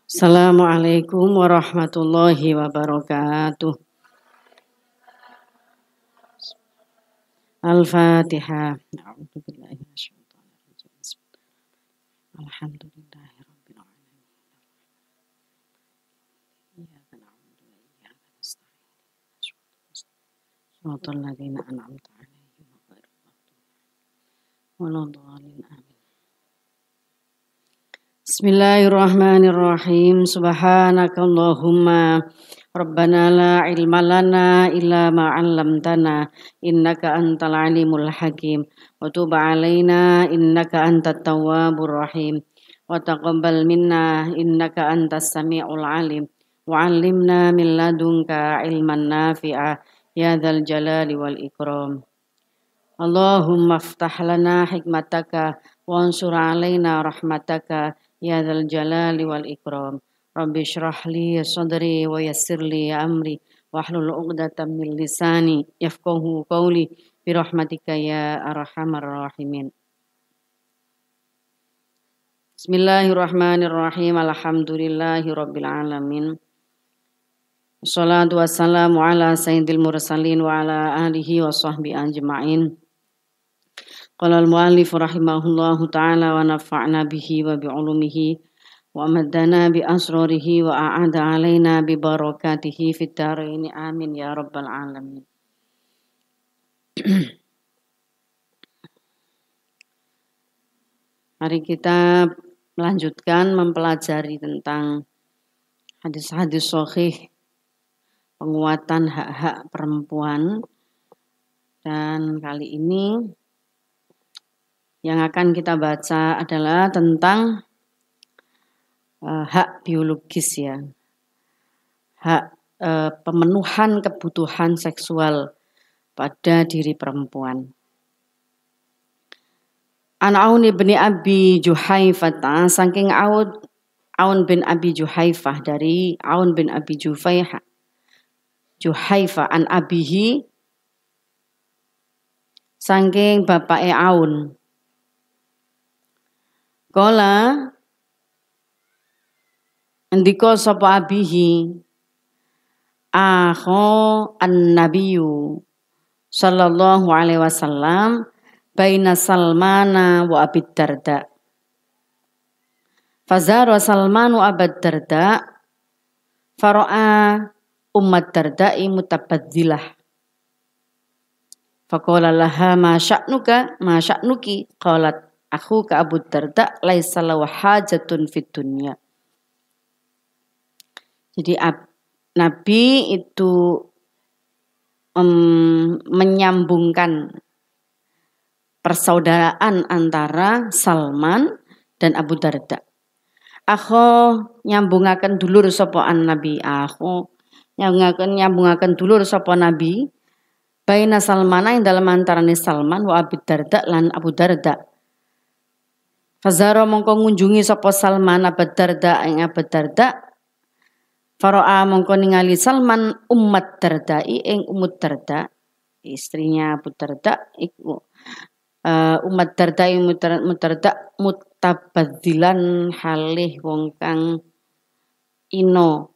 Assalamualaikum warahmatullahi wabarakatuh. Al-Fatihah. A'udzubillahi minasyaitonir rajim. Alhamdulillahirabbil alamin. Iyyaka na'budu wa iyyaka nasta'in. Shiratal ladzina an'amta 'alaihim ghairil maghdubi 'alaihim waladdallin. Amin. Bismillahirrahmanirrahim. Subhanakallahumma Rabbana la ilma lana illa ma 'allamtana innaka antal alimul hakim wa tub 'alaina innaka antat tawwabur rahim wa taqabbal minna innaka antas samiul alim wa 'allimna min ladunka ilman nafi'a ya dzal jalali wal ikram. Allahumma iftah lana hikmataka wa ansur 'alaina rahmataka ya dzal jalali wal ikram. Rabbi shrah li sadri wa yassir li amri wahlul 'uqdatam min lisani yafqahu qawli bi rahmatika ya arhamar rahimin. Bismillahirrahmanirrahim. Alhamdulillahi rabbil alamin. Wassalatu wassalamu ala sayyidil mursalin wa ala alihi wa sahbihi ajma'in. Qala al-mu'allif rahimahullahu ta'ala wa nafa'na bihi wa bi'ulumihi wa amaddana bi asrarihi wa a'ada alaina bi barakatihi fid dharain amin ya rabbal alamin. Mari kita melanjutkan mempelajari tentang hadis-hadis sahih penguatan hak-hak perempuan, dan kali ini yang akan kita baca adalah tentang hak biologis ya, hak pemenuhan kebutuhan seksual pada diri perempuan. An Aun bin Abi Juhaifah, saking Aun bin Abi Juhaifah, dari Aun bin Abi Juhaifah an abihi, saking bapake Aun. Kala ndika sapa abihi akho an-nabiyyu sallallahu alaihi wasallam baina Salmana wa Abi Darda. Fazara Salmanu Abi Darda fara'a Ummat Darda'i mutabadzilah. Faqala laha ma sya'nuki qalat akhuka Abu Darda laisa lahu hajatun fid dunya. Jadi Nabi itu menyambungkan persaudaraan antara Salman dan Abu Darda. Akho nyambungaken dulur sapa Nabi, akho nyambungaken dulur sapa Nabi baina Salmana ing dalem antarane Salman wa Abi Darda lan Abu Darda. Fazara mongko ngunjungi sapa Salman Abu Darda ing Abu Darda. Fara'a mongko ningali Salman Ummat Darda'i ing Ummut Darda, istrinya Abu Darda iku Ummat Darda'i Darda mutabadzilan halih wong kang ino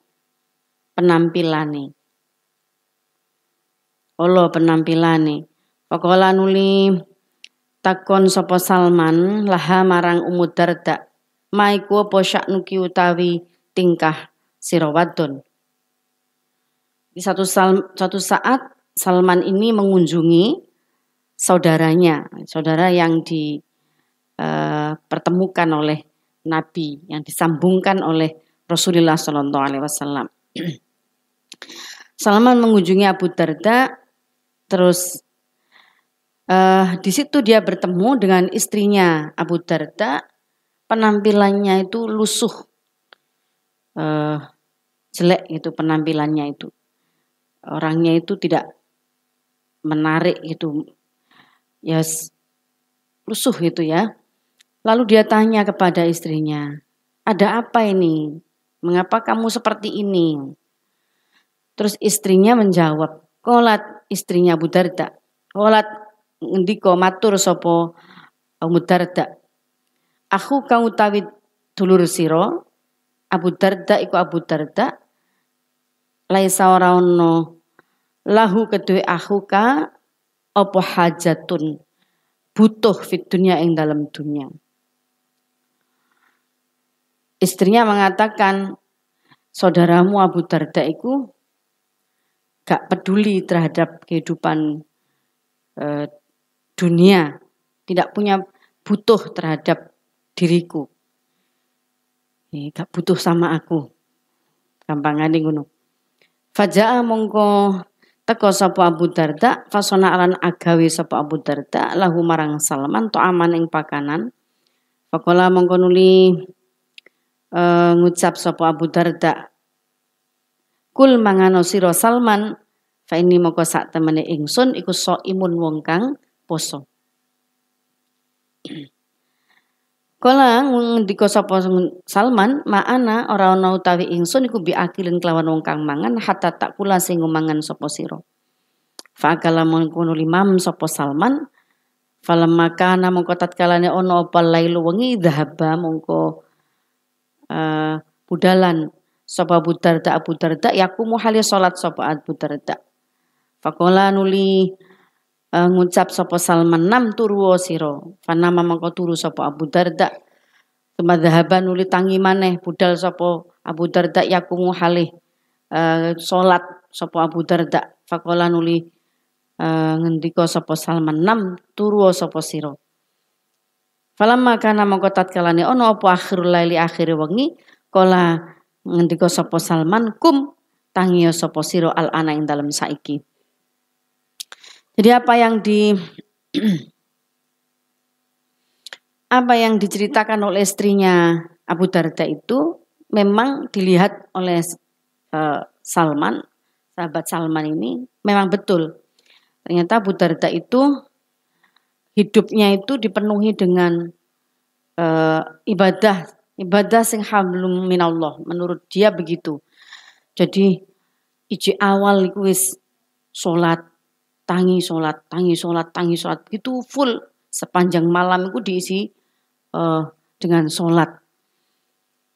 penampilane. Faqala nuli takon sapa Salman laha marang Ummu Darda, maiku apa sya'nuki utawi tingkah sira wadon. Di satu saat Salman ini mengunjungi saudaranya, saudara yang dipertemukan oleh Nabi, yang disambungkan oleh Rasulullah Sallallahu Alaihi Wasallam. Salman mengunjungi Abu Darda, terus di situ dia bertemu dengan istrinya Abu Darda. Penampilannya itu lusuh, jelek itu penampilannya itu, orangnya itu tidak menarik gitu, yes, lusuh gitu ya. Lalu dia tanya kepada istrinya, ada apa ini? Mengapa kamu seperti ini? Terus istrinya menjawab, qolat, istrinya Abu Darda, qolat ndika matur sapa Abu Darda, aku kang utawi dulur sira Abu Darda iku Abu Darda laisa ora ono lahu kedue akhuka apa hajatun butuh fit dunya ing dalam dunia. Istrinya mengatakan saudaramu Abu Darda iku gak peduli terhadap kehidupan dunia, tidak punya butuh terhadap diriku. Gak butuh sama aku. Gampangane ngono. Faja'a mongko teko sapa Abu Darda, fasona alan agawe sapa Abu Darda lahu marang Salman to aman ing pakanan. Faqala mongko nuli ngucap sapa Abu Darda, kul mangano sira Salman, fa ini mongko sak temene ingsun iku imun wong kang poso. Kala ngendika sapa Salman, ma'ana ora ana utawi ingsun iku biakilin kelawan wong kang mangan hatta tak kula sing mangan sapa sira. Fa kala mongko limam sapa Salman, falamma kana mongko tatkalane ana apa lailu wengi dhahaba mongko budalan sapa Abu Darda yakumu hale salat sapa Abu Darda. Faqala nuli ngucap sapa Salman nam turu sira. Fanama mangko turu sapa Abu Darda. Kemadhaban nuli tangi maneh budal sapa Abu Darda yakumu halih salat sapa Abu Darda. Faqala nuli ngendika sapa Salman nam turu sapa sira. Falamma kana mangko tatkalane ana apa akhirul laili akhire wengi kala ngendika sapa Salman kum tangi sapa sira al ana ing dalem saiki. Jadi apa yang diceritakan oleh istrinya Abu Darda itu memang dilihat oleh Salman, sahabat Salman ini memang betul. Ternyata Abu Darda itu hidupnya itu dipenuhi dengan ibadah sing hablum minallah, menurut dia begitu. Jadi iji awal iku wis salat tangi sholat itu full sepanjang malam itu diisi dengan sholat.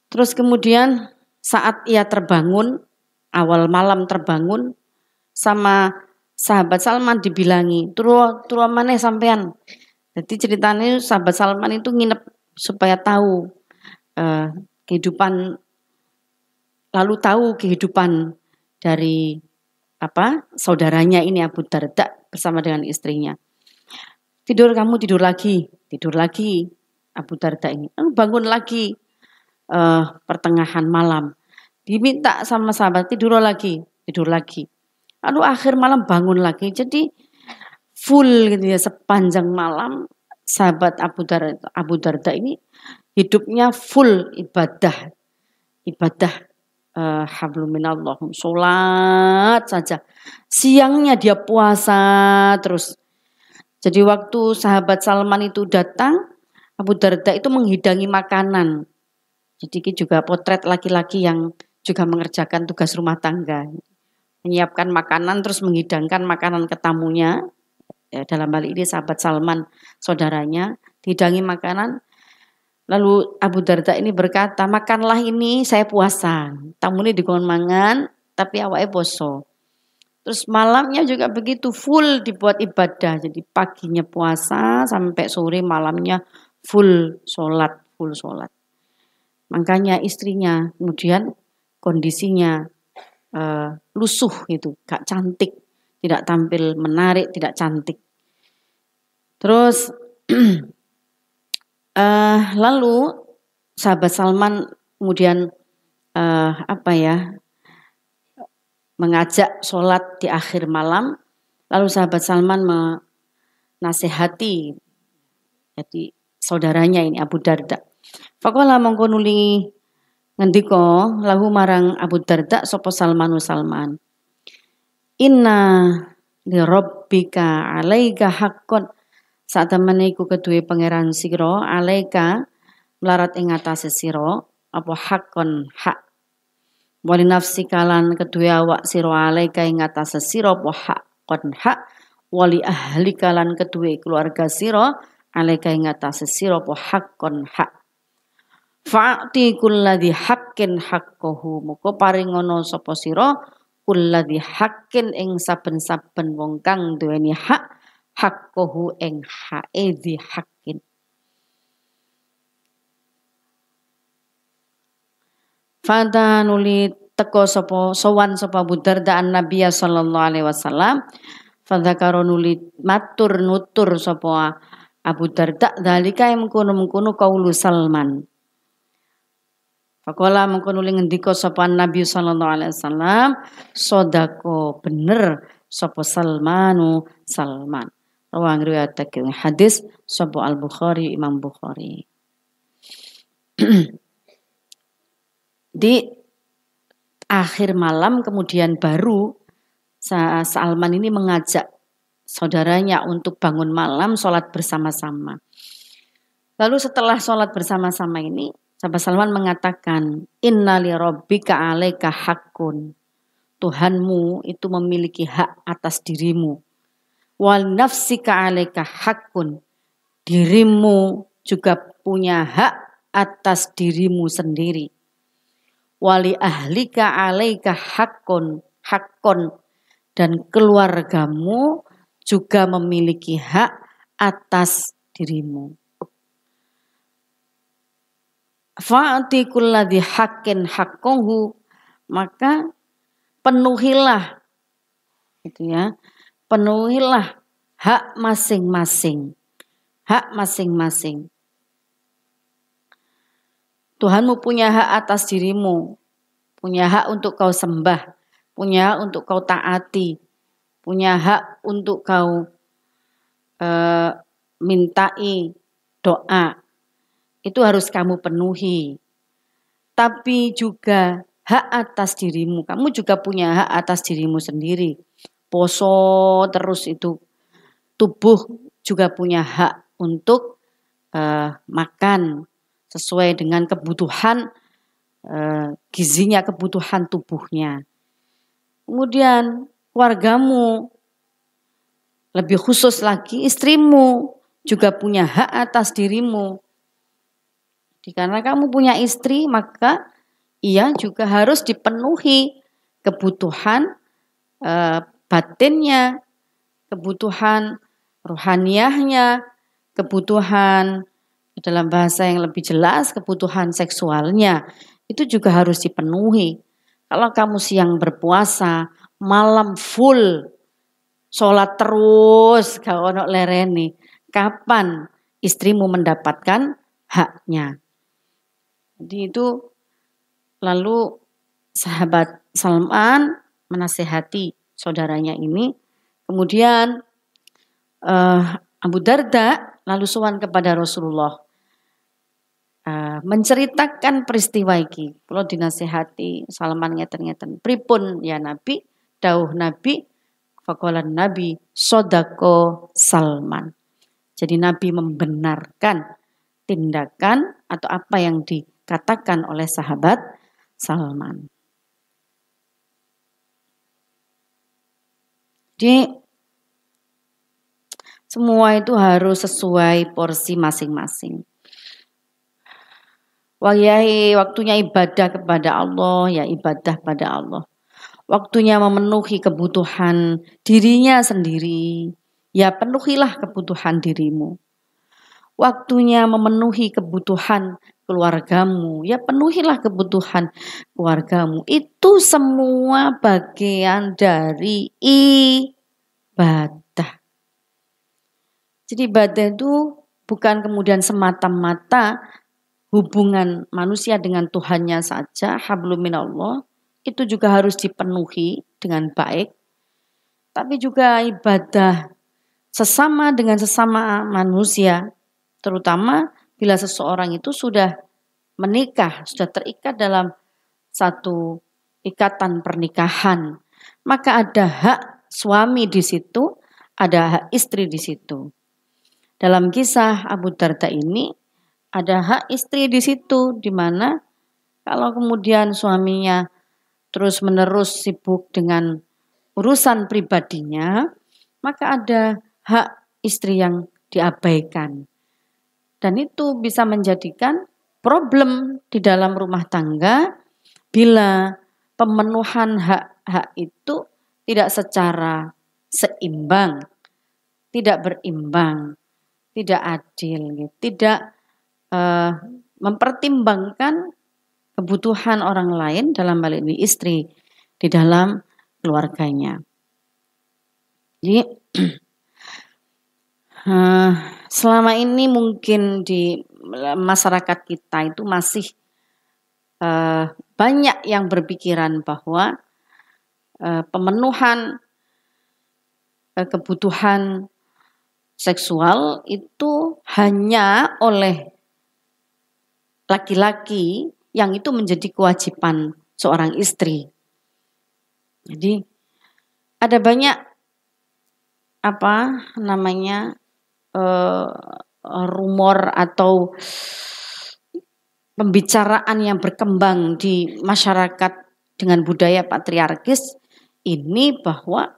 Terus kemudian saat ia terbangun awal malam terbangun sama sahabat Salman dibilangi turu maneh sampean. Jadi ceritanya sahabat Salman itu nginep supaya tahu kehidupan lalu tahu kehidupan dari saudaranya ini Abu Darda bersama dengan istrinya. Kamu tidur lagi Abu Darda ini. Bangun lagi pertengahan malam. Diminta sama sahabat tidur lagi. Lalu akhir malam bangun lagi. Jadi full gitu ya sepanjang malam sahabat Abu Darda ini hidupnya full ibadah hablum minallah, sholat saja. Siangnya dia puasa terus. Jadi waktu sahabat Salman itu datang, Abu Darda itu menghidangi makanan. Jadi ini juga potret laki-laki yang juga mengerjakan tugas rumah tangga. Menyiapkan makanan terus menghidangkan makanan ke tamunya. Ya, dalam hal ini sahabat Salman, saudaranya, dihidangi makanan. Lalu Abu Darda ini berkata, makanlah ini saya puasa. Tamu ini dikon mangan, tapi awake poso. Terus malamnya juga begitu, full dibuat ibadah. Jadi paginya puasa sampai sore, malamnya full sholat. Makanya istrinya kemudian kondisinya lusuh gitu, gak cantik. Tidak tampil menarik, tidak cantik. Terus lalu sahabat Salman kemudian mengajak sholat di akhir malam. Lalu sahabat Salman menasehati jadi saudaranya ini Abu Darda. Faqala mongko nuli ngendika lahu marang Abu Darda sapa Salman. Inna li rabbika 'alaika haqqan. Saat temene iku kedue pangeran sira alaika melarat ing atase sira apa haqqan hak. Wali nafsi kalan kedue awak sira alaika ing atase sira apa haqqan hak. Wali ahli kalan kedue keluarga sira alaika ing atase sira apa haqqan hak. Fa'ti kulladzi haqqin haqqahu. Muga paringono sapa sira kulladzi haqqin ing saben-saben wong kang duweni hak haqqahu ing hae dzi haqqin. Fada nuli teko sapa sowan sapa Abu Darda an Nabi sallallahu alaihi wasallam. Fadzakara nuli matur nutur sapa Abu Darda dalika mengkono-mengkono kaulu Salman. Faqala mengkono ngendika sapa Nabi sallallahu alaihi wasallam, sodako bener sapa Salman. Rawang riwayatake hadis sapa Al-Bukhari Imam Bukhari. Di akhir malam kemudian baru Salman ini mengajak saudaranya untuk bangun malam sholat bersama-sama. Lalu setelah sholat bersama-sama ini sahabat Salman mengatakan, Inna li rabbika alaika haqqun. Tuhanmu itu memiliki hak atas dirimu. Wal nafsika alaika haqqun. Dirimu juga punya hak atas dirimu sendiri. Wali ahlika alaika haqqun. Dan keluargamu juga memiliki hak atas dirimu. Fa'ati kulladzi haqqin haqqahu, maka penuhilah gitu ya. Penuhilah hak masing-masing. Hak masing-masing. Tuhanmu punya hak atas dirimu. Punya hak untuk kau sembah, punya hak untuk kau taati, punya hak untuk kau mintai doa. Itu harus kamu penuhi. Tapi juga hak atas dirimu. Kamu juga punya hak atas dirimu sendiri. Poso terus itu. Tubuh juga punya hak untuk makan sesuai dengan kebutuhan gizinya, kebutuhan tubuhnya. Kemudian keluargamu, lebih khusus lagi istrimu juga punya hak atas dirimu. Karena kamu punya istri, maka ia juga harus dipenuhi kebutuhan batinnya, kebutuhan rohaniahnya, kebutuhan dalam bahasa yang lebih jelas, kebutuhan seksualnya. Itu juga harus dipenuhi. Kalau kamu siang berpuasa, malam full, sholat terus, gak ono lereni, kapan istrimu mendapatkan haknya? Jadi itu lalu sahabat Salman menasihati saudaranya ini. Kemudian Abu Darda lalu sowan kepada Rasulullah menceritakan peristiwa iki. Kula dinasihati Salman ngeten-ngeten. Pripun ya Nabi? Dawuh Nabi, faqalan Nabi sodako Salman. Jadi Nabi membenarkan tindakan atau apa yang dikatakan oleh sahabat Salman. Jadi semua itu harus sesuai porsi masing-masing. Waktunya ibadah kepada Allah, ya ibadah pada Allah. Waktunya memenuhi kebutuhan dirinya sendiri, ya penuhilah kebutuhan dirimu. Waktunya memenuhi kebutuhan keluargamu, ya penuhilah kebutuhan keluargamu. Itu semua bagian dari ibadah. Jadi ibadah itu bukan kemudian semata-mata hubungan manusia dengan Tuhannya saja, hablum minallah, itu juga harus dipenuhi dengan baik. Tapi juga ibadah sesama dengan sesama manusia, terutama bila seseorang itu sudah menikah, sudah terikat dalam satu ikatan pernikahan, maka ada hak suami di situ, ada hak istri di situ. Dalam kisah Abu Darda ini ada hak istri di situ, di mana kalau kemudian suaminya terus-menerus sibuk dengan urusan pribadinya, maka ada hak istri yang diabaikan. Dan itu bisa menjadikan problem di dalam rumah tangga bila pemenuhan hak-hak itu tidak secara seimbang, tidak berimbang, tidak adil, gitu. Tidak mempertimbangkan kebutuhan orang lain, dalam hal ini istri, di dalam keluarganya. Jadi selama ini mungkin di masyarakat kita itu masih banyak yang berpikiran bahwa pemenuhan kebutuhan seksual itu hanya oleh laki-laki, yang itu menjadi kewajiban seorang istri. Jadi ada banyak rumor atau pembicaraan yang berkembang di masyarakat dengan budaya patriarkis ini, bahwa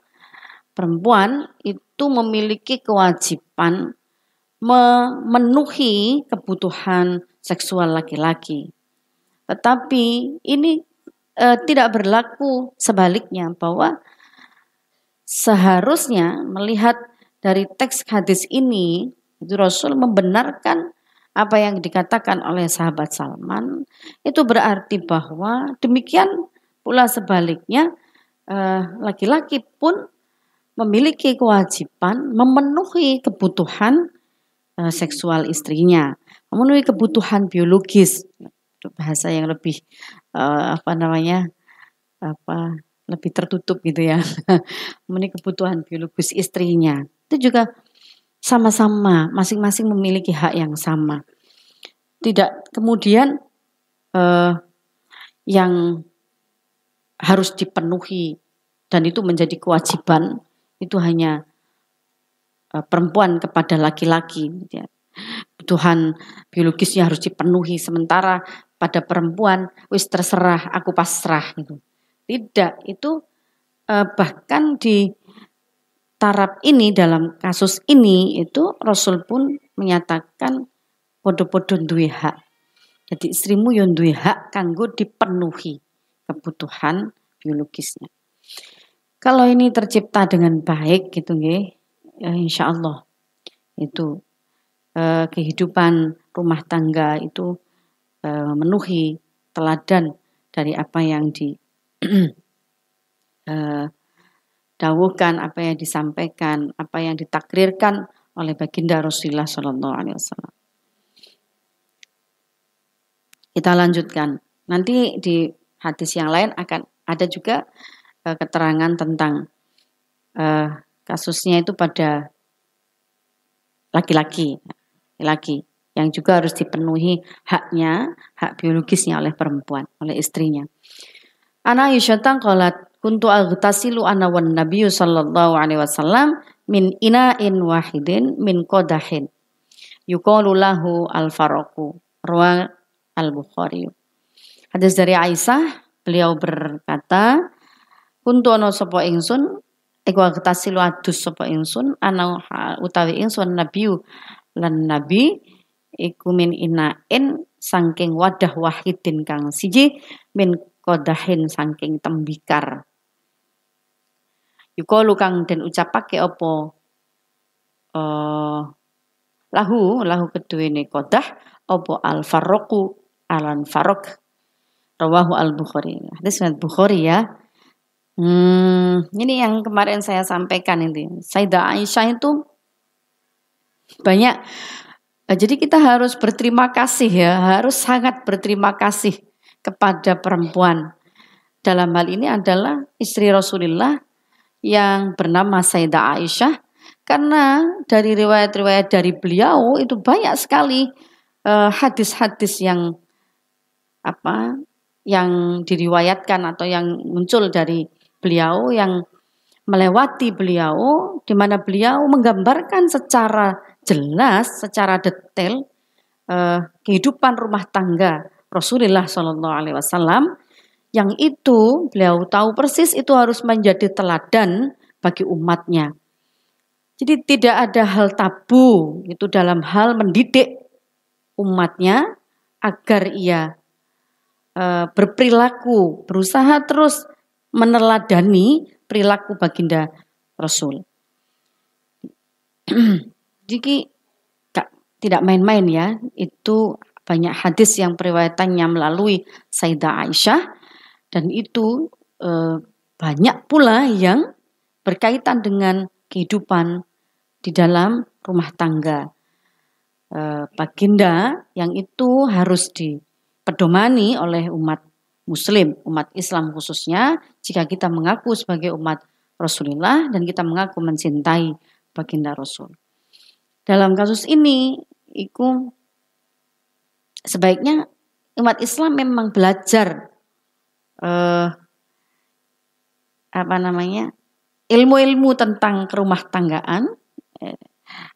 perempuan itu memiliki kewajiban memenuhi kebutuhan seksual laki-laki. Tetapi ini tidak berlaku sebaliknya, bahwa seharusnya melihat dari teks hadis ini, itu Rasul membenarkan apa yang dikatakan oleh sahabat Salman. Itu berarti bahwa demikian pula sebaliknya, laki-laki pun memiliki kewajiban memenuhi kebutuhan seksual istrinya, memenuhi kebutuhan biologis, bahasa yang lebih lebih tertutup gitu ya, memenuhi kebutuhan biologis istrinya. Itu juga sama-sama, masing-masing memiliki hak yang sama. Tidak kemudian yang harus dipenuhi dan itu menjadi kewajiban itu hanya perempuan kepada laki-laki. Kebutuhan biologisnya harus dipenuhi, sementara pada perempuan wis terserah, aku pasrah gitu. Tidak, itu bahkan di taraf ini, dalam kasus ini itu Rasul pun menyatakan podo-podo duwe hak. Jadi istrimu yo duwe hak kanggo dipenuhi kebutuhan biologisnya. Kalau ini tercipta dengan baik gitu nggih, ya insya Allah itu kehidupan rumah tangga itu memenuhi teladan dari apa yang dawuhkan, apa yang disampaikan, apa yang ditakrirkan oleh baginda Rasulullah SAW. Kita lanjutkan. Nanti di hadis yang lain akan ada juga keterangan tentang kasusnya itu pada laki-laki yang juga harus dipenuhi haknya, hak biologisnya oleh perempuan, oleh istrinya. Ana Aisyah qalat kuntu aghtasilu ana wan nabiyyu sallallahu alaihi wasallam min ina'in wahidin min qadahin yuqalu lahu al-faraqu, rawi al-Bukhari. Hadis dari Aisyah, beliau berkata, kuntu ana sapa ingsun iku aghtasilu adus sapa ingsun ana utawi ingsun nabiyyu lan nabi iku min ina'in saking wadah wahidin kang siji min qadahin saking tembikar. Yuqalu kang den ucapake apa lahu keduwene qadah apa al-farraqu alan faraq, rawahu al-Bukhari. Hadis Bukhari ya. Ini yang kemarin saya sampaikan ini. Sayyidah Aisyah itu banyak. Jadi kita harus berterima kasih ya, harus sangat berterima kasih kepada perempuan. Dalam hal ini adalah istri Rasulullah yang bernama Sayyidah Aisyah, karena dari riwayat-riwayat dari beliau itu banyak sekali hadis-hadis yang diriwayatkan atau yang muncul dari beliau, yang melewati beliau, di mana beliau menggambarkan secara jelas, secara detail kehidupan rumah tangga Rasulullah SAW, yang itu beliau tahu persis itu harus menjadi teladan bagi umatnya. Jadi tidak ada hal tabu itu dalam hal mendidik umatnya agar ia berperilaku, berusaha terus meneladani perilaku baginda Rasul. Jadi tidak main-main ya, itu banyak hadis yang periwayatannya melalui Sayyidah Aisyah, dan itu banyak pula yang berkaitan dengan kehidupan di dalam rumah tangga. Baginda yang itu harus dipedomani oleh umat Muslim, umat Islam khususnya, jika kita mengaku sebagai umat Rasulullah dan kita mengaku mencintai baginda Rasul. Dalam kasus ini, itu sebaiknya umat Islam memang belajar ilmu-ilmu tentang kerumah tanggaan,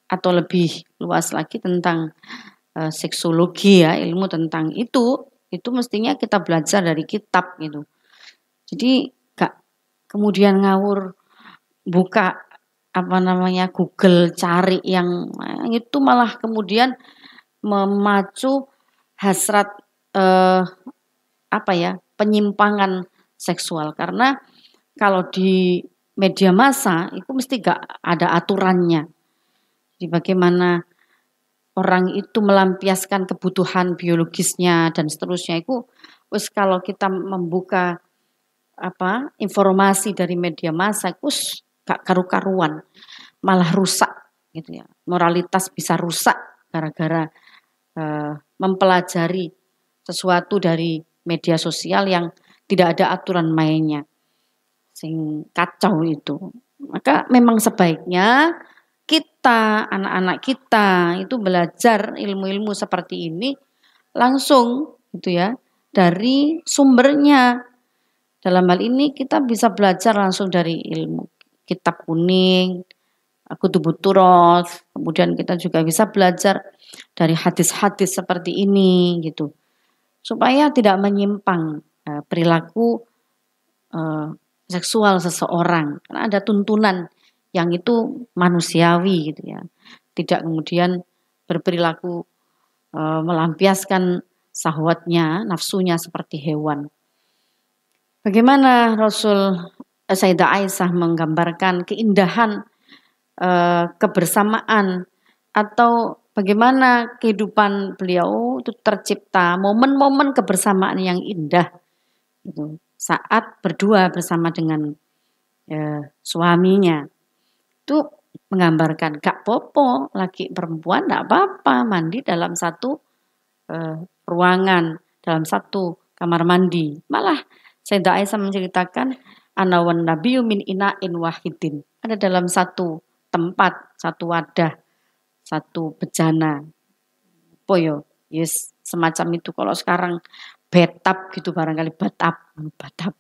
atau lebih luas lagi tentang seksologi ya, ilmu tentang itu mestinya kita belajar dari kitab gitu. Jadi gak kemudian ngawur buka Google cari yang itu, malah kemudian memacu hasrat penyimpangan seksual. Karena kalau di media massa itu mesti gak ada aturannya. Jadi bagaimana orang itu melampiaskan kebutuhan biologisnya dan seterusnya, itu kalau kita membuka informasi dari media massa itu gak karu-karuan, malah rusak gitu ya. Moralitas bisa rusak gara-gara mempelajari sesuatu dari media sosial yang tidak ada aturan mainnya, sing kacau itu. Maka memang sebaiknya kita, anak-anak kita itu belajar ilmu-ilmu seperti ini langsung gitu ya, dari sumbernya. Dalam hal ini kita bisa belajar langsung dari ilmu kitab kuning, Kutubut Turoth, kemudian kita juga bisa belajar dari hadis-hadis seperti ini gitu, supaya tidak menyimpang perilaku seksual seseorang, karena ada tuntunan yang itu manusiawi gitu ya, tidak kemudian berperilaku melampiaskan syahwatnya, nafsunya seperti hewan. Bagaimana Sayyidah Aisyah menggambarkan keindahan kebersamaan, atau bagaimana kehidupan beliau itu tercipta momen-momen kebersamaan yang indah gitu, saat berdua bersama dengan suaminya. Itu menggambarkan gak popo, laki perempuan gak apa-apa mandi dalam satu ruangan, dalam satu kamar mandi. Malah Sayyidah Aisyah menceritakan ana wan nabiyyu min ina'in wahidin, ada dalam satu tempat, satu wadah, satu bejana. Poyo, yes, semacam itu. Kalau sekarang bathtub gitu, barangkali bathtub.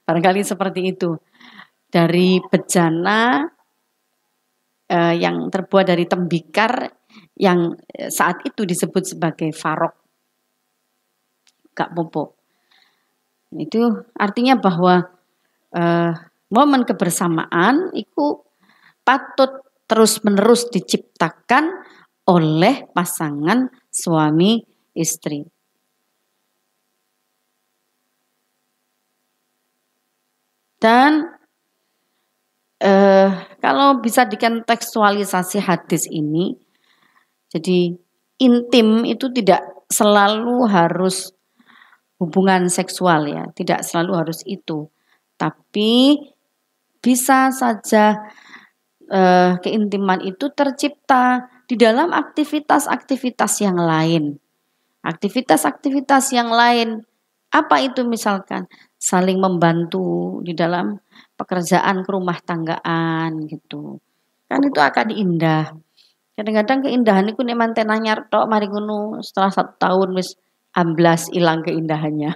Barangkali seperti itu. Dari bejana yang terbuat dari tembikar yang saat itu disebut sebagai farok. Gak popo. Itu artinya bahwa momen kebersamaan itu patut terus-menerus diciptakan oleh pasangan suami istri. Dan kalau bisa dikontekstualisasi hadis ini, jadi intim itu tidak selalu harus hubungan seksual ya, tidak selalu harus itu. Tapi bisa saja keintiman itu tercipta di dalam aktivitas-aktivitas yang lain. Aktivitas-aktivitas yang lain, apa itu misalkan? Saling membantu di dalam pekerjaan kerumah tanggaan gitu. Kan itu akan indah. Kadang-kadang keindahan itu nek manten anyar tok mari ngono setelah 1 tahun wis amblas ilang keindahannya.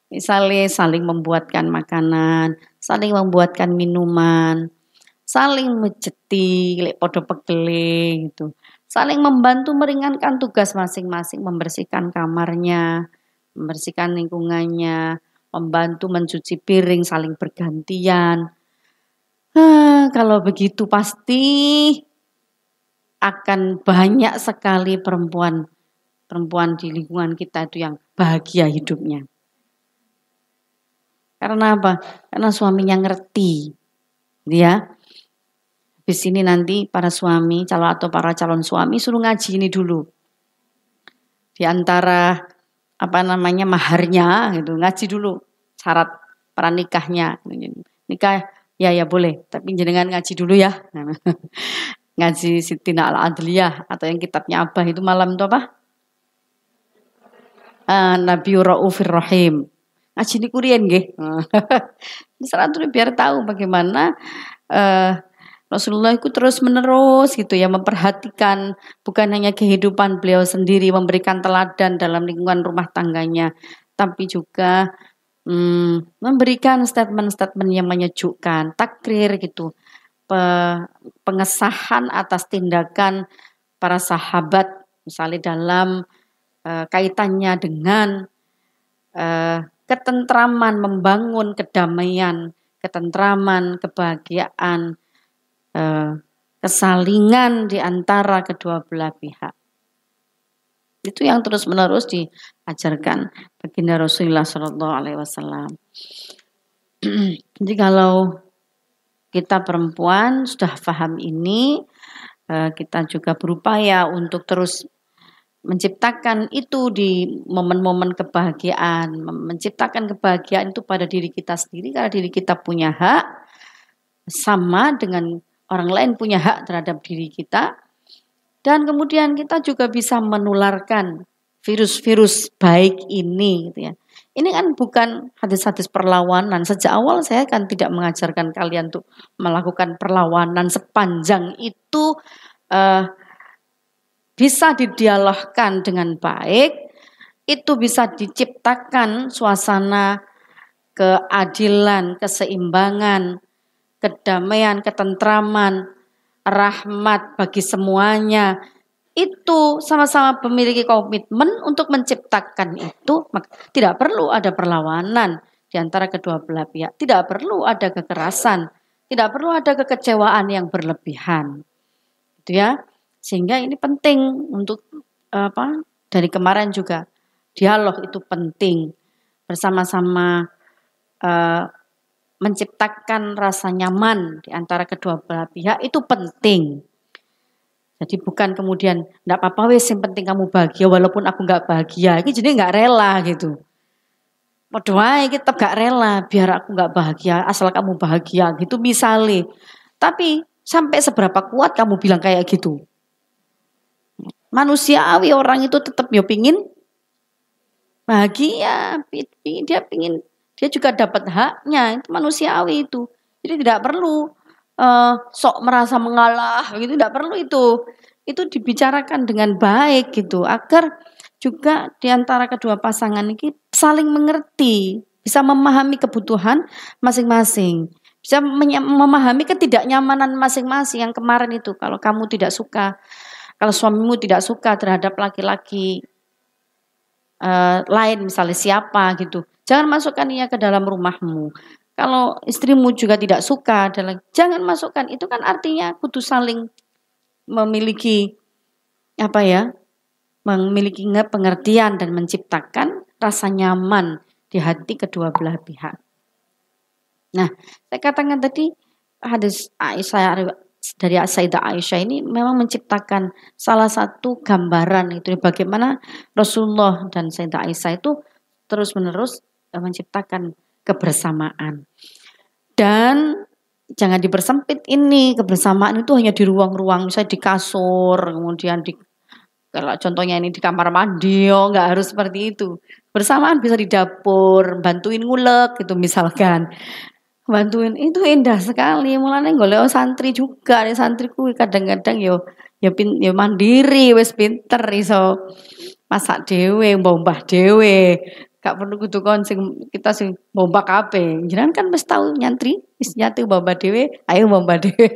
Misalnya saling membuatkan makanan, saling membuatkan minuman, saling mejeti, lek podo pegele gitu. Saling membantu meringankan tugas masing-masing, membersihkan kamarnya, membersihkan lingkungannya, membantu mencuci piring, saling bergantian. Kalau begitu pasti akan banyak sekali perempuan perempuan di lingkungan kita itu yang bahagia hidupnya. Karena apa? Karena suaminya ngerti. Ya. Di sini nanti para suami, para calon suami suruh ngaji ini dulu. Di antara maharnya gitu, ngaji dulu syarat pranikahnya. Nikah ya boleh, tapi jenengan ngaji dulu ya. Ngaji Sitina Al-Adliyah atau yang kitabnya Abah itu malam itu apa? Nabiur Raufir Rahim. Ngaji niku riyen nggih. Seratus biar tahu bagaimana Rasulullah itu terus menerus gitu ya memperhatikan bukan hanya kehidupan beliau sendiri, memberikan teladan dalam lingkungan rumah tangganya, tapi juga memberikan statement-statement yang menyejukkan, takrir gitu, pengesahan atas tindakan para sahabat misalnya dalam kaitannya dengan ketentraman, membangun kedamaian, ketentraman, kebahagiaan, kesalingan di antara kedua belah pihak. Itu yang terus-menerus diajarkan baginda Rasulullah Shallallahu Alaihi Wasallam. Jadi kalau kita perempuan sudah paham ini, kita juga berupaya untuk terus menciptakan itu di momen-momen kebahagiaan, menciptakan kebahagiaan itu pada diri kita sendiri karena diri kita punya hak sama dengan orang lain punya hak terhadap diri kita. Dan kemudian kita juga bisa menularkan virus-virus baik ini gitu ya. Ini kan bukan hadis-hadis perlawanan. Sejak awal saya kan tidak mengajarkan kalian untuk melakukan perlawanan sepanjang itu bisa didialogkan dengan baik, itu bisa diciptakan suasana keadilan, keseimbangan, kedamaian, ketentraman, rahmat bagi semuanya. Itu sama-sama memiliki komitmen untuk menciptakan itu. Tidak perlu ada perlawanan di antara kedua belah pihak. Tidak perlu ada kekerasan. Tidak perlu ada kekecewaan yang berlebihan. Gitu ya. Sehingga ini penting untuk dari kemarin juga dialog itu penting. Bersama-sama menciptakan rasa nyaman di antara kedua belah pihak itu penting. Jadi bukan kemudian enggak apa-apa wes yang penting kamu bahagia walaupun aku enggak bahagia. Ini jadi enggak rela gitu. Padha wae kita enggak rela biar aku enggak bahagia asal kamu bahagia gitu misalnya. Tapi sampai seberapa kuat kamu bilang kayak gitu? Manusiawi orang itu tetap ya pingin bahagia, dia juga dapat haknya, itu manusiawi itu. Jadi tidak perlu sok merasa mengalah gitu, tidak perlu itu. Itu dibicarakan dengan baik gitu agar juga di antara kedua pasangan ini saling mengerti, bisa memahami kebutuhan masing-masing, bisa memahami ketidaknyamanan masing-masing. Yang kemarin itu kalau kamu tidak suka, kalau suamimu tidak suka terhadap laki-laki lain misalnya siapa gitu, jangan masukkan ia ke dalam rumahmu. Kalau istrimu juga tidak suka, jangan masukkan. Itu kan artinya kudu saling memiliki memiliki pengertian dan menciptakan rasa nyaman di hati kedua belah pihak. Nah, saya katakan tadi hadis Aisyah dari Sayyidah Aisyah ini memang menciptakan salah satu gambaran itu bagaimana Rasulullah dan Sayyidah Aisyah itu terus-menerus menciptakan kebersamaan. Dan jangan dipersempit ini, kebersamaan itu hanya di ruang-ruang, misalnya di kasur, kemudian kalau contohnya ini di kamar mandi, nggak harus seperti itu. Bersamaan bisa di dapur, bantuin ngulek gitu misalkan. Bantuin itu indah sekali. Mulane golek santri juga, santriku kadang-kadang yo mandiri, wis pinter iso masak dhewe, mbah dhewe. Gak perlu kudu kon kita sing mbah kabeh. Jenengan kan wis tau nyantri, wis nyatu mbah dhewe, ayo mbah dhewe.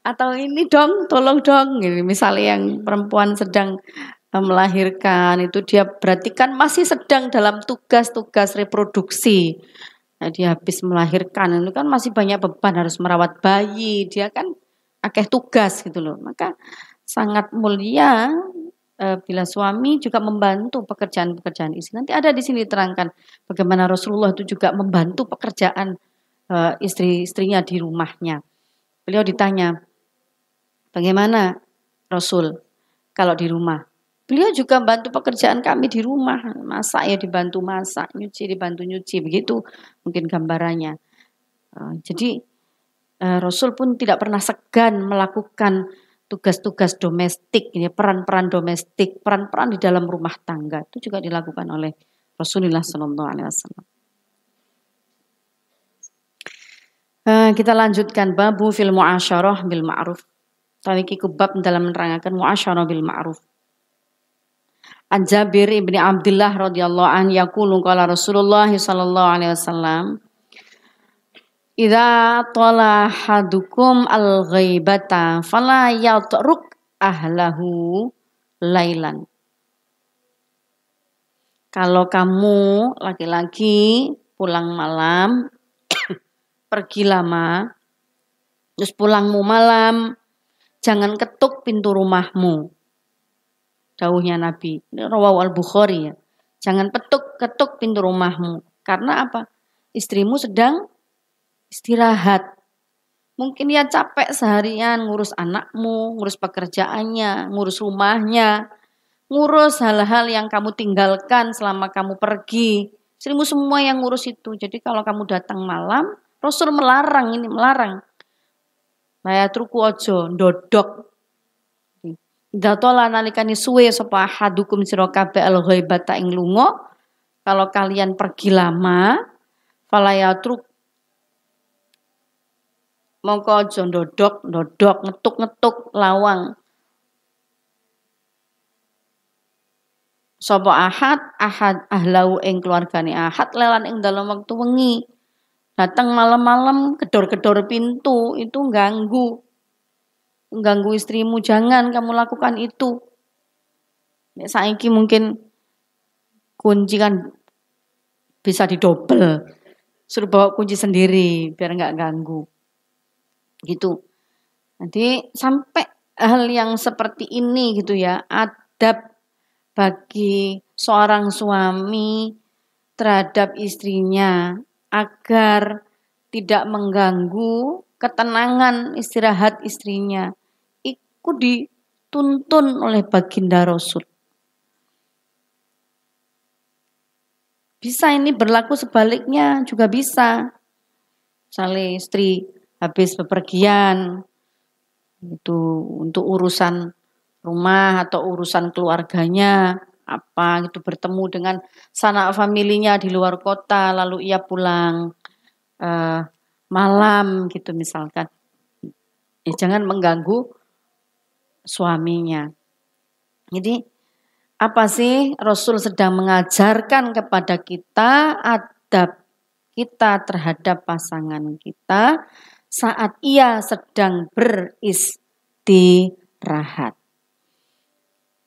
Atau ini dong, tolong dong. Misalnya yang perempuan sedang melahirkan itu dia berarti kan masih sedang dalam tugas-tugas reproduksi. Nah, dia habis melahirkan itu kan masih banyak beban, harus merawat bayi, dia kan akeh tugas gitu loh. Maka sangat mulia bila suami juga membantu pekerjaan-pekerjaan istri. Nanti ada di sini diterangkan bagaimana Rasulullah itu juga membantu pekerjaan istri-istrinya di rumahnya. Beliau ditanya, bagaimana Rasul kalau di rumah? Beliau juga bantu pekerjaan kami di rumah. Masak ya dibantu masak, nyuci dibantu nyuci. Begitu mungkin gambarannya. Jadi Rasul pun tidak pernah segan melakukan tugas-tugas domestik, ya, peran-peran domestik, peran-peran di dalam rumah tangga. Itu juga dilakukan oleh Rasulullah SAW. Kita lanjutkan babu fil muasyarah bil ma'ruf. Tadi bab dalam menerangkan muasyarah bil ma'ruf. An Jabir ibni Abdullah radhiyallahu an yaqulu qala Rasulullah sallallahu alaihi wasallam idza tala hadukum al-ghaibata fala yatruk ahlahu lailan. Kalau kamu laki-laki pulang malam pergi lama, terus pulangmu malam, jangan ketuk pintu rumahmu. Dawuhnya Nabi, rawahu al-Bukhari ya. Jangan ketuk pintu rumahmu. Karena apa? Istrimu sedang istirahat. Mungkin dia capek seharian ngurus anakmu, ngurus pekerjaannya, ngurus rumahnya, ngurus hal-hal yang kamu tinggalkan selama kamu pergi. Istrimu semua yang ngurus itu. Jadi kalau kamu datang malam, Rasul melarang. Laya truku ojo ndodok. Datola nalikani suwe sapa hadukum sira kabeh al-ghaibata ing lunga. Kalau kalian pergi lama, falaya truk mongko aja ndodok, ngetuk-ngetuk lawang. Sapa ahad ahlau ing keluargane ahad lelan ing dalam waktu wengi. Datang malam-malam gedor-gedor pintu itu ganggu istrimu, jangan kamu lakukan itu. Saiki mungkin kunci kan bisa didobel, suruh bawa kunci sendiri biar nggak ganggu, gitu. Nanti sampai hal yang seperti ini gitu ya, adab bagi seorang suami terhadap istrinya agar tidak mengganggu ketenangan istirahat istrinya. Itu dituntun oleh baginda Rasul. Bisa ini berlaku sebaliknya juga bisa. Misalnya istri habis bepergian itu untuk urusan rumah atau urusan keluarganya apa gitu, bertemu dengan sanak familinya di luar kota, lalu ia pulang malam gitu misalkan, ya jangan mengganggu suaminya. Jadi apa sih Rasul sedang mengajarkan kepada kita adab kita terhadap pasangan kita saat ia sedang beristirahat.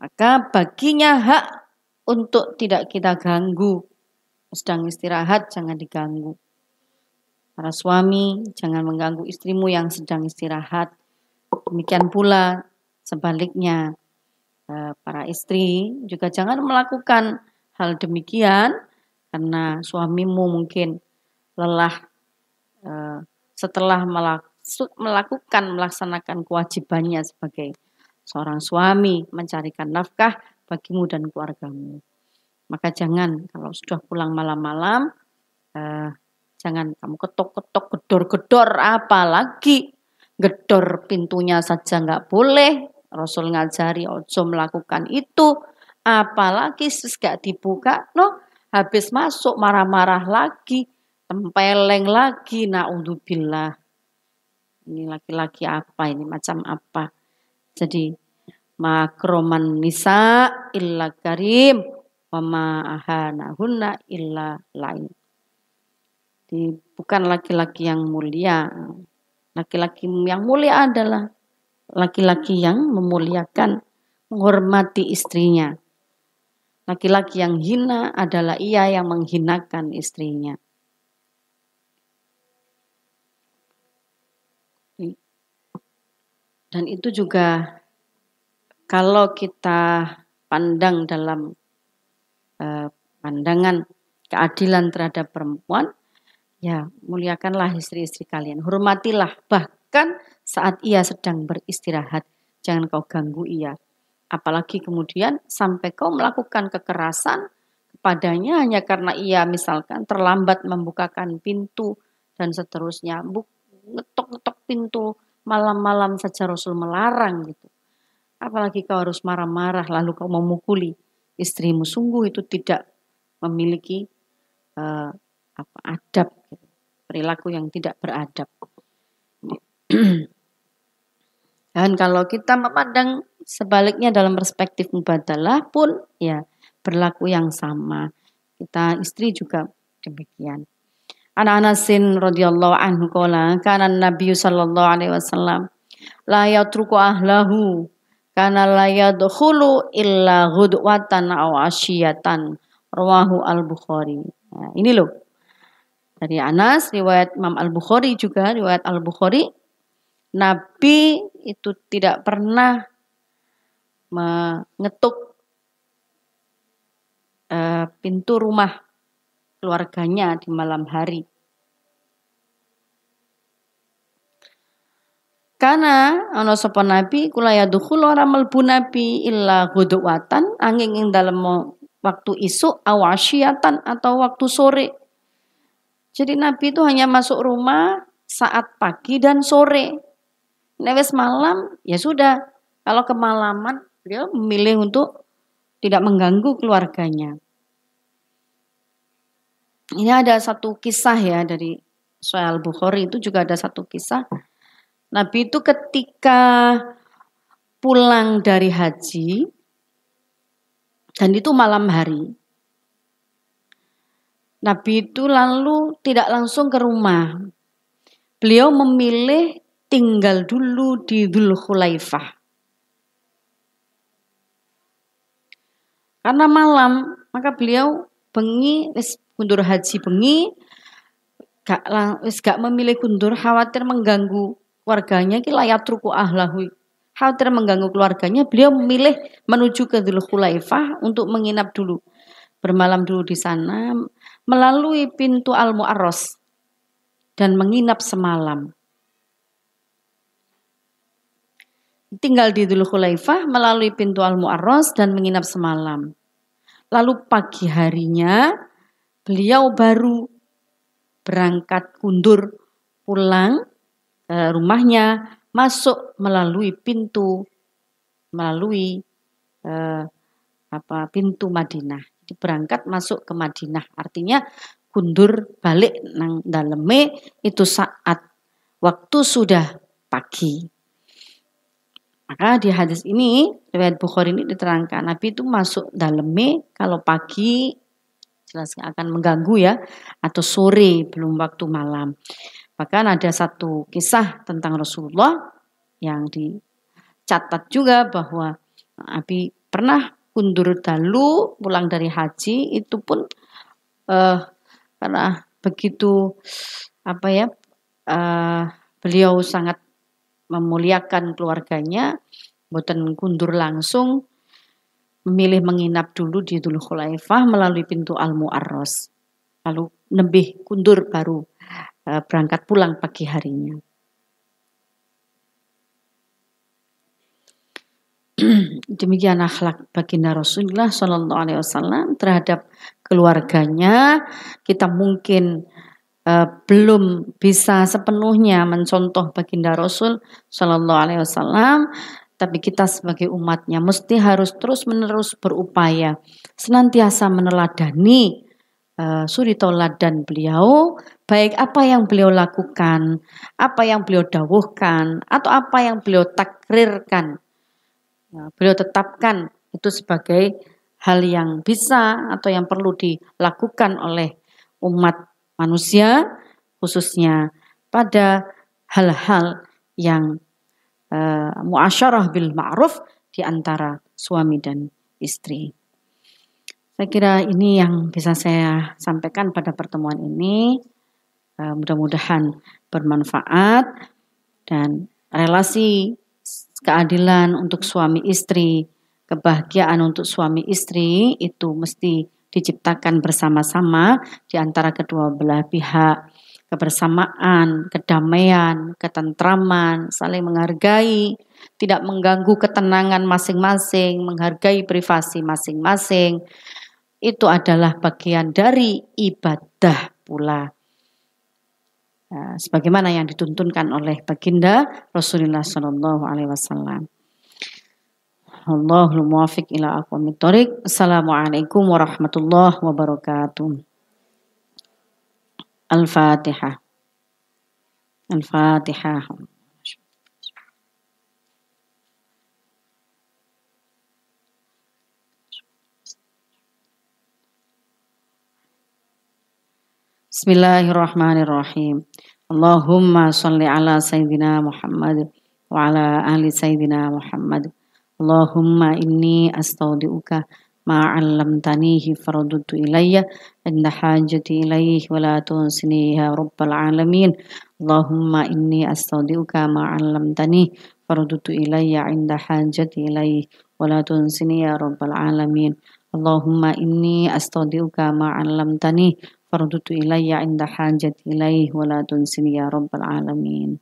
Maka baginya hak untuk tidak kita ganggu. Sedang istirahat jangan diganggu. Para suami jangan mengganggu istrimu yang sedang istirahat. Demikian pula sebaliknya. Para istri juga jangan melakukan hal demikian karena suamimu mungkin lelah setelah melaksanakan kewajibannya sebagai seorang suami mencarikan nafkah bagimu dan keluargamu. Maka jangan kalau sudah pulang malam-malam, jangan kamu ketok-ketok, gedor-gedor, apalagi gedor pintunya saja nggak boleh. Rasul ngajari ojo melakukan itu, apalagi gak dibuka, habis masuk marah-marah lagi, tempeleng lagi, naudzubillah. Ini laki-laki apa ini, macam apa? Jadi makroman nisa illa karim wa ma ahanahunna illa lain. Jadi bukan laki-laki yang mulia. Laki-laki yang mulia adalah laki-laki yang memuliakan, menghormati istrinya. Laki-laki yang hina adalah ia yang menghinakan istrinya. Dan itu juga kalau kita pandang dalam pandangan keadilan terhadap perempuan, ya muliakanlah istri-istri kalian, hormatilah bahkan saat ia sedang beristirahat, jangan kau ganggu ia. Apalagi kemudian sampai kau melakukan kekerasan kepadanya hanya karena ia misalkan terlambat membukakan pintu dan seterusnya, ngetok-ngetok pintu malam-malam saja Rasul melarang gitu. Apalagi kau harus marah-marah lalu kau memukuli istrimu, sungguh itu tidak memiliki adab, gitu. Perilaku yang tidak beradab. Dan kalau kita memandang sebaliknya dalam perspektif mubadalah pun ya berlaku yang sama. Kita istri juga demikian. Anasin radhiyallahu anhu qala kana Nabi sallallahu alaihi wasallam la yatruku ahlahu kana la yadkhulu illa ghudwatan aw asyiyatan rawahu al-Bukhari. Nah, ini loh. Dari Anas riwayat Imam Al-Bukhari juga riwayat Al-Bukhari, Nabi itu tidak pernah mengetuk pintu rumah keluarganya di malam hari. Karena ana sapa nabi kula yadkhulu ora mlebu nabi illa ghudwatan angin ing dalem waktu isuk awasyatan atau waktu sore. Jadi nabi itu hanya masuk rumah saat pagi dan sore. Nek wis malam ya sudah. Kalau kemalaman beliau memilih untuk tidak mengganggu keluarganya. Ini ada satu kisah ya dari Sahih Al-Bukhari, itu juga ada satu kisah. Nabi itu ketika pulang dari haji dan itu malam hari. Nabi itu lalu tidak langsung ke rumah. Beliau memilih tinggal dulu di Dzul Khulaifah. Karena malam, maka beliau bengi wis kundur haji bengi gak memilih kundur khawatir mengganggu keluarganya, ki layat ruku ahlahu. Khawatir mengganggu keluarganya, beliau memilih menuju ke Dzul Khulaifah untuk menginap dulu. Bermalam dulu di sana melalui pintu Al-Mu'arras dan menginap semalam. Tinggal di Dzul Khulaifah melalui pintu Al-Mu'arras dan menginap semalam. Lalu pagi harinya beliau baru berangkat kundur pulang ke rumahnya, masuk melalui pintu pintu Madinah. Berangkat masuk ke Madinah, artinya kundur balik nang daleme itu saat waktu sudah pagi. Maka di hadis ini riwayat Bukhari ini diterangkan Nabi itu masuk daleme kalau pagi jelas akan mengganggu ya, atau sore belum waktu malam. Bahkan ada satu kisah tentang Rasulullah yang dicatat juga bahwa Nabi pernah kundur dalu pulang dari haji, itu pun karena begitu beliau sangat memuliakan keluarganya, boten kundur langsung, memilih menginap dulu di Dzul Khulaifah melalui pintu Al-Mu'arras. Lalu lebih kundur baru berangkat pulang pagi harinya. Demikian akhlak baginda Rasulullah Shallallahu Alaihi Wasallam terhadap keluarganya. Kita mungkin belum bisa sepenuhnya mencontoh baginda Rasul Shallallahu Alaihi Wasallam, tapi kita sebagai umatnya mesti harus terus-menerus berupaya senantiasa meneladani suri tauladan beliau, baik apa yang beliau lakukan, apa yang beliau dawuhkan, atau apa yang beliau takrirkan. Beliau tetapkan itu sebagai hal yang bisa atau yang perlu dilakukan oleh umat manusia, khususnya pada hal-hal yang muasyarah bil ma'ruf di antara suami dan istri. Saya kira ini yang bisa saya sampaikan pada pertemuan ini. Mudah-mudahan bermanfaat dan relasi keadilan untuk suami istri, kebahagiaan untuk suami istri itu mesti diciptakan bersama-sama di antara kedua belah pihak. Kebersamaan, kedamaian, ketentraman, saling menghargai, tidak mengganggu ketenangan masing-masing, menghargai privasi masing-masing. Itu adalah bagian dari ibadah pula. Nah, sebagaimana yang dituntunkan oleh baginda Rasulullah Shallallahu Alaihi Wasallam. Allahul muwaffiq ila aqwamit thoriq. Assalamualaikum warahmatullahi wabarakatuh. Al-Fatihah. Al-Fatihah. Bismillahirrahmanirrahim. Allahumma sholli ala Sayyidina Muhammad wa ala ali Sayyidina Muhammad. Allahumma inni astaudi'uka ma'allamtanihi faradutu ilayya inda hajati ilayhi wa la tunsini ya rabbal alamin. Allahumma inni astaudi'uka ma'allamtanihi faradutu ilayya inda hajati ilayhi wa la tunsini ya rabbal alamin. Allahumma inni astaudi'uka ma'allamtanihi faradutu ilayya inda hajati ilayhi wa la tunsini ya rabbal alamin.